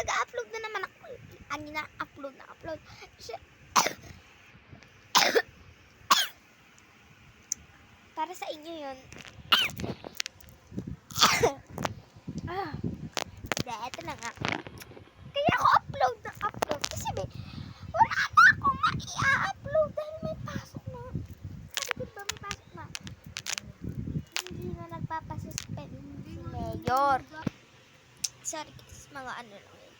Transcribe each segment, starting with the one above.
nag-upload na naman ako. Ani na upload. Kasi, para sa inyo yun. Ito na nga. Kaya ako upload. Kasi wala na ako mai-upload dahil may pasok na. Sabi ba may pasok na? Hindi na nagpapasuspend si Mayor. Sorry, kasi mga ano lang yun.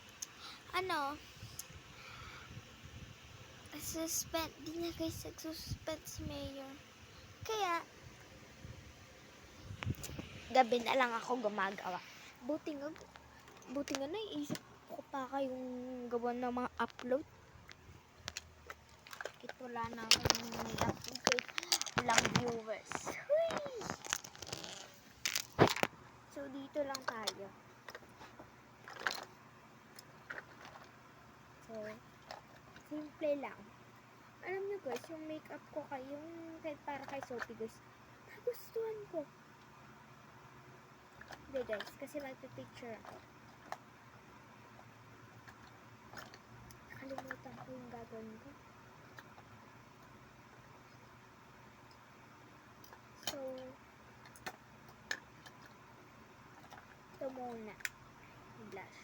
Suspend. Di niya guys nagsuspend si Mayor. Kaya, gabi na lang ako gumagawa. Buti nga naiisip ko pa kayong gawa ng mga upload. Ito wala na akong may upload kahit walang viewers. Hui! So, dito lang tayo. So, simple lang. Alam nyo guys, yung makeup ko yung para kay Sophie guys, nagustuhan ko. Hindi guys, kasi magpipicture ako. Nakalimutan ko yung gagawin ko. So, ito muna. Blush.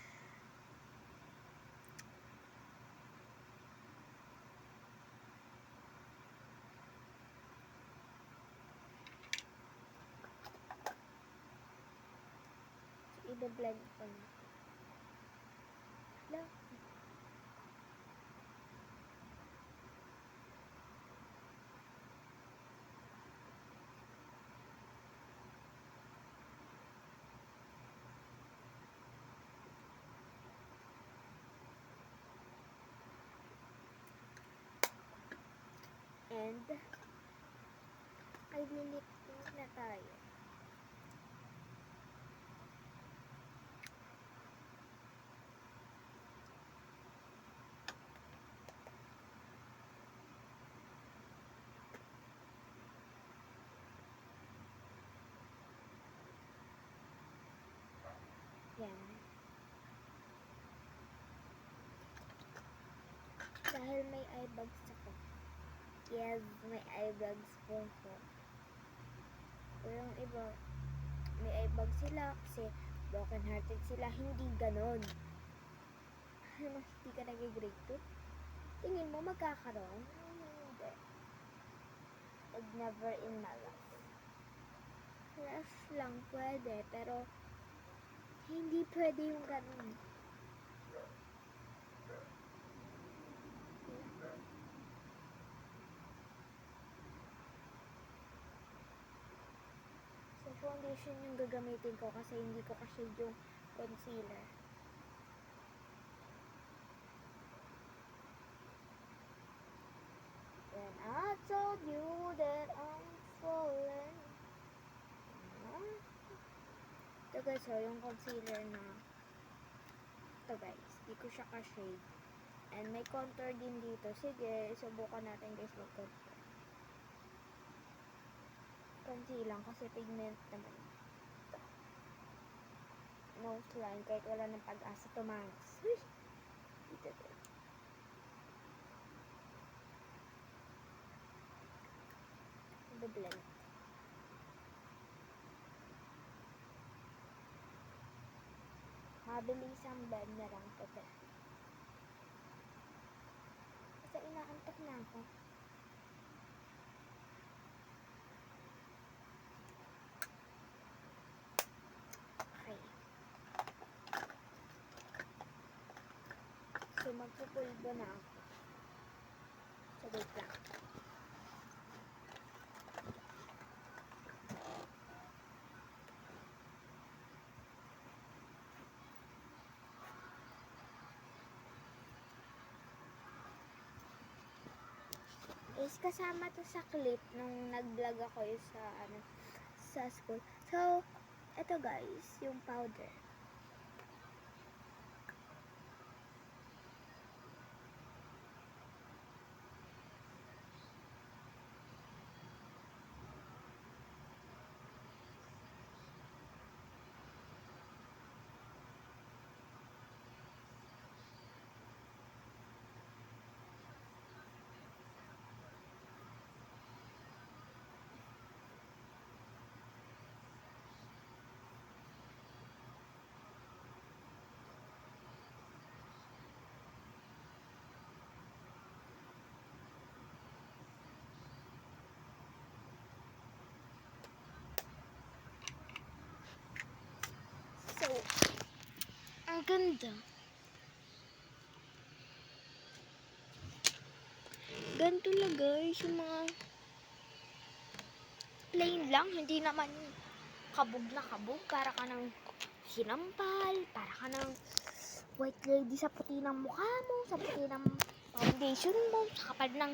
So, i-blend ko na. Hala. And, ay lilip na tayo. Yan. Dahil may eye bags ako. Yes, may eye bags po ako. Pero yung iba, may eye bags sila kasi broken hearted sila. Hindi ganon. Hindi ka nag-grade 2? Tingin mo magkakaroon? Hindi. I'd never in my life. Flash lang pwede, pero hindi pwede yung ganon. So, foundation yung gagamitin ko kasi hindi ko kasi yung concealer. When I told you that I'm falling. Ito guys, yung concealer na ito guys, di ko siya ka-shade. And may contour din dito. Sige, subukan natin guys mag-contour. Konti lang kasi pigment naman. Nose line, kahit wala ng pag-asa tumanas. Dito din. Blend. Mabilis ang blend na lang ito. Kasi inaantok na ako. Okay. So, magpupulbo na ako. So, wait lang. Is kasama to sa clip nung nag-vlog ako sa school. So, ito guys, yung powder. Oh, ang ganda. Ganito lang guys, yung mga plain lang, hindi naman kabog na kabog. Para ka ng sinampal, para ka ng white lady sa puti ng mukha mo, sa puti ng foundation mo, sa kapal ng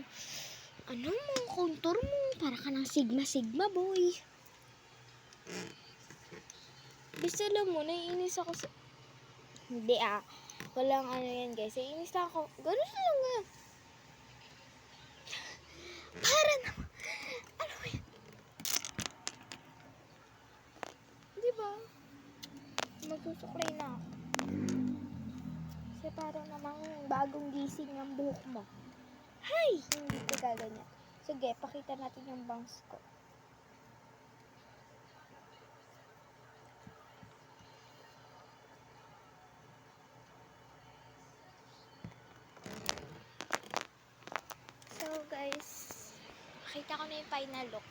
ano mo, contour mo, para ka ng sigma boy. Basta alam mo, naiinis ako sa... Hindi walang ano yan guys, naiinis lang ako. Ganun lang Para naman, ano yan? Diba? Magsusuklay na ako. Kasi parang namang bagong gising ang buhok mo. Hay! Hindi ko gaganyan. Sige, pakita natin yung bangs ko. So guys, nakita ko na yung final look.